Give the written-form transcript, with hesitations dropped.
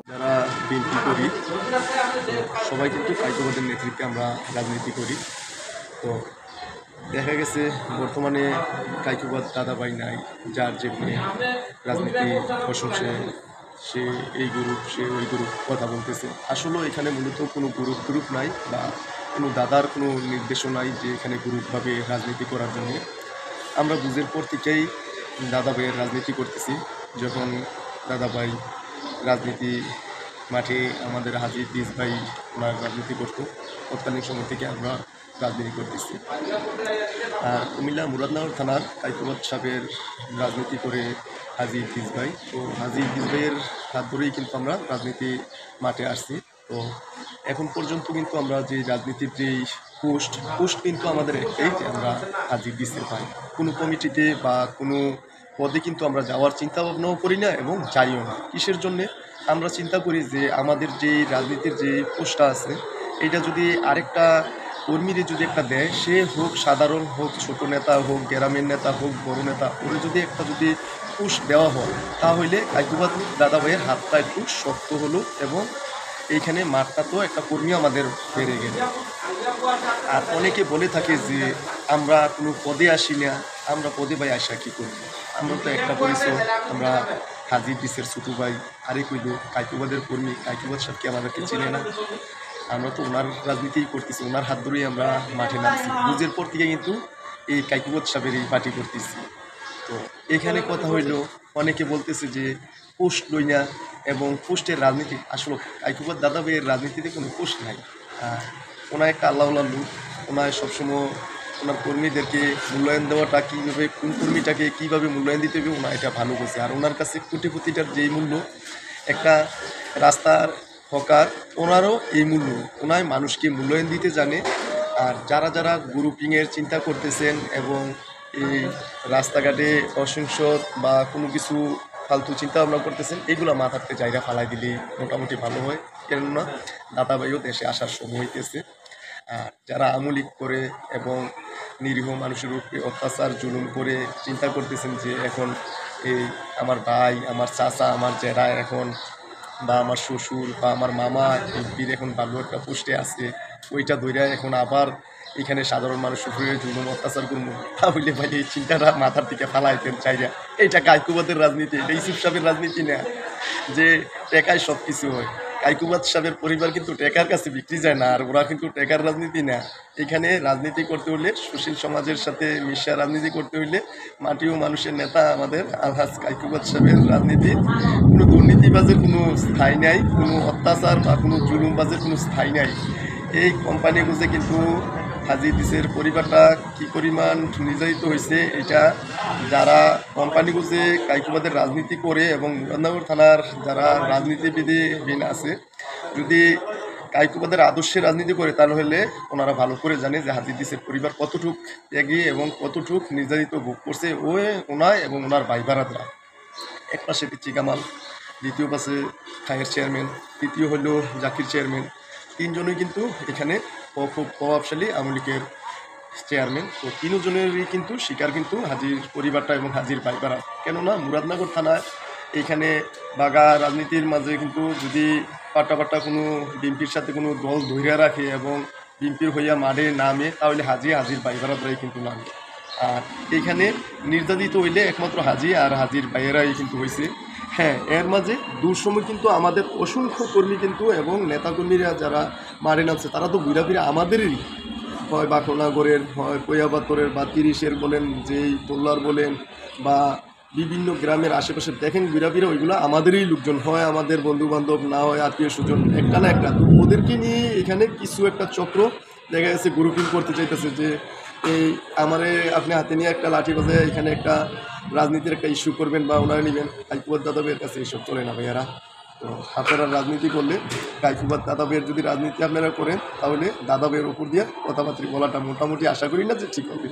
যারা বিএনপি করি সবাই কিন্তু কাইকোবাদের নেতৃত্বে আমরা রাজনীতি করি। তো দেখা গেছে বর্তমানে কাইকোবাদ দাদাভাই নাই, যার যেখানে রাজনীতি প্রশংসায় সে এই গ্রুপ সে ওই গ্রুপ কথা বলতেছে। আসলে এখানে মূলত কোনো গ্রুপ নাই বা কোনো দাদার কোনো নির্দেশও নাই যে এখানে গ্রুপভাবে রাজনীতি করার জন্য। আমরা বুঝের পর থেকেই দাদাভাইয়ের রাজনীতি করতেছি। যখন দাদাভাই রাজনীতি মাঠে আমাদের হাজি দিস ভাই ওনার রাজনীতি করতো, তৎকালীন সময় থেকে আমরা রাজনীতি করতেছি। আর কুমিল্লা মুরাদনগর থানার কাইকোবাদ সাহেবের রাজনীতি করে হাজি দিস ভাই। তো হাজি দিস ভাইয়ের হাত ধরেই কিন্তু আমরা রাজনীতি মাঠে আসছি। তো এখন পর্যন্ত কিন্তু আমরা যে রাজনীতির যেই পোস্ট কিন্তু আমাদের একটাই, যে আমরা হাজি দিসের পাই। কোনো কমিটিতে বা কোনো পদে কিন্তু আমরা যাওয়ার চিন্তা ভাবনাও করি না এবং যাইও না। কিসের জন্যে? আমরা চিন্তা করি যে আমাদের যে রাজনীতির যে পোস্টটা আছে এটা যদি আরেকটা কর্মীদের যদি একটা দেয়, সে হোক সাধারণ হোক, ছোট নেতা হোক, গ্রামের নেতা হোক, বড় নেতা, ওর যদি একটা যদি পোস্ট দেওয়া হয় তাহলে কাইকোবাদ দাদাভাইয়ের হাতটা একটু শক্ত হলো এবং এইখানে মাঠটা তো একটা কর্মী আমাদের বেড়ে গেল। আর অনেকে বলে থাকে যে আমরা কোনো পদে আসি না, আমরা পদে ভাই আসা কী করি? আমরা তো একটা পরিচয়, আমরা হাজি দিসের ছোটো ভাই, আরে কইল কাইকোবাদের কর্মী, কাইকোবাদ সাহেবকে আমাদেরকে চিনে না। আমরা তো ওনার রাজনীতিই করতেছি, ওনার হাত ধরেই আমরা মাঠে নামছি। বুঝের পর থেকে কিন্তু এই কাইকোবাদ সাহেবের এই পার্টি করতেছি। তো এখানে কথা হইল, অনেকে বলতেছে যে পোস্ট লই না এবং পোস্টের রাজনীতি। আসলে কাইকোবাদ দাদাভাইয়ের রাজনীতিতে কোনো পোস্ট নাই। ওনার একটা আল্লাহওয়ালা লোক, ওনার সবসময় ওনার কর্মীদেরকে মূল্যায়ন দেওয়াটা কীভাবে, কোন কর্মীটাকে কীভাবে মূল্যায়ন দিতে হবে ওনার এটা ভালো বোঝে। আর ওনার কাছে কোটিপতিটার যেই মূল্য, একটা রাস্তার হকার ওনারও এই মূল্য। ওনার মানুষকে মূল্যায়ন দিতে জানে। আর যারা যারা গ্রুপিংয়ের চিন্তা করতেছেন এবং এই রাস্তাঘাটে অসংসদ বা কোনো কিছু ফালতু চিন্তা ভাবনা করতেছেন, এগুলো মাথাতে জায়গা ফালাই দিলেই মোটামুটি ভালো হয়। কেননা দাদাভাইও দেশে আসার সময় হইতেছে। আর যারা আমলিক করে এবং নিরীহ মানুষের উপরে অত্যাচার জুলুম করে চিন্তা করতেছেন যে এখন এই আমার ভাই, আমার চাচা, আমার জেঠা এখন বা আমার শ্বশুর বা আমার মামা এমপির এখন ভালো একটা পোস্টে আছে, ওইটা ধইরা এখন আবার এখানে সাধারণ মানুষের উপরে জুলুম অত্যাচার করবো, তাহলে ভাই এই চিন্তাটা মাথার থেকে ফালাইতেন চাইরা। এইটা কাইকোবাদের রাজনীতি, এটা ইউসুফ সাহেবের রাজনীতি না যে টেকায় সব কিছু হয়। কাইকোবাদ সাহেবের পরিবার কিন্তু টেকার কাছে বিক্রি যায় না, আর ওরা কিন্তু টেকার রাজনীতি না। এখানে রাজনীতি করতে হলে, সুশীল সমাজের সাথে মিশা রাজনীতি করতে হইলে মাটি ও মানুষের নেতা আমাদের আলহাজ কাইকোবাদ সাহেবের রাজনীতি। কোনো দুর্নীতিবাজের কোনো স্থায়ী নাই, কোনো অত্যাচার বা কোনো জুলুমবাজের কোনো স্থায়ী নাই। এই কোম্পানি বুঝে কিন্তু হাজি দিসের পরিবারটা কী পরিমাণ নির্যাতিত হয়েছে, এটা যারা কোম্পানি বুঝে কাইকোবাদের রাজনীতি করে এবং মুরাদনগর থানার যারা রাজনীতিবিদবিহীন আছে, যদি কাইকোবাদের আদর্শে রাজনীতি করে তাহলে ওনারা ভালো করে জানে যে হাজি দিসের পরিবার কতটুক এগিয়ে এবং কতটুক নির্যাতিত ভোগ করছে ওনায় এবং ওনার ভাই বারাদরা। এক পাশে পিচ্চি কামাল, দ্বিতীয় পাশে খায়ের চেয়ারম্যান, তৃতীয় হল জাকির চেয়ারম্যান। তিনজনই কিন্তু এখানে খুব প্রভাবশালী আওয়ামী লীগের চেয়ারম্যান। তো তিনজনেরই কিন্তু শিকার কিন্তু হাজির পরিবারটা এবং হাজির ভাইবারা। কেননা মুরাদনগর থানায় এইখানে বাগা রাজনীতির মাঝে কিন্তু যদি পাট্টা কোনো বিএনপির সাথে কোনো দল ধৈর্য রাখে এবং বিএনপির হইয়া মাঠে নামে, তাহলে হাজির ভাইবারাদ্রাই কিন্তু নামে। আর এইখানে নির্যাতিত হইলে একমাত্র হাজি আর হাজির ভাইয়েরাই কিন্তু হয়েছে। হ্যাঁ, এর মাঝে দুঃসময় কিন্তু আমাদের অসংখ্য কর্মী কিন্তু এবং নেতাকর্মীরা যারা মারে নামছে, তারা তো ঘুরাফিরা আমাদেরই, হয় বাকনগরের, হয় কৈয়াবাতরের বা তিরিশের বলেন, যেই তোল্লার বলেন, বা বিভিন্ন গ্রামের আশেপাশে দেখেন ঘুরাফিরা, ওইগুলো আমাদেরই লোকজন, হয় আমাদের বন্ধুবান্ধব, না হয় আত্মীয় স্বজন, একটা না একটা। তো ওদেরকে নিয়ে এখানে কিছু একটা চক্র দেখা গেছে গ্রুপিং করতে চাইতেছে যে এই আমারে আপনি হাতে নিয়ে একটা লাঠি বাজে এখানে একটা রাজনীতির একটা ইস্যু করবেন বা ওনারা নেবেন। কাইকোবাদ দাদাভাইয়ের কাছে এইসব চলে না ভাইয়ারা। তো আপনারা রাজনীতি করলে কাইকোবাদ দাদাভাইয়ের যদি রাজনীতি আপনারা করেন, তাহলে দাদাভাইয়ের উপর দিয়ে কথাবার্তা বলাটা মোটামুটি আশা করি না যে ঠিক হবে।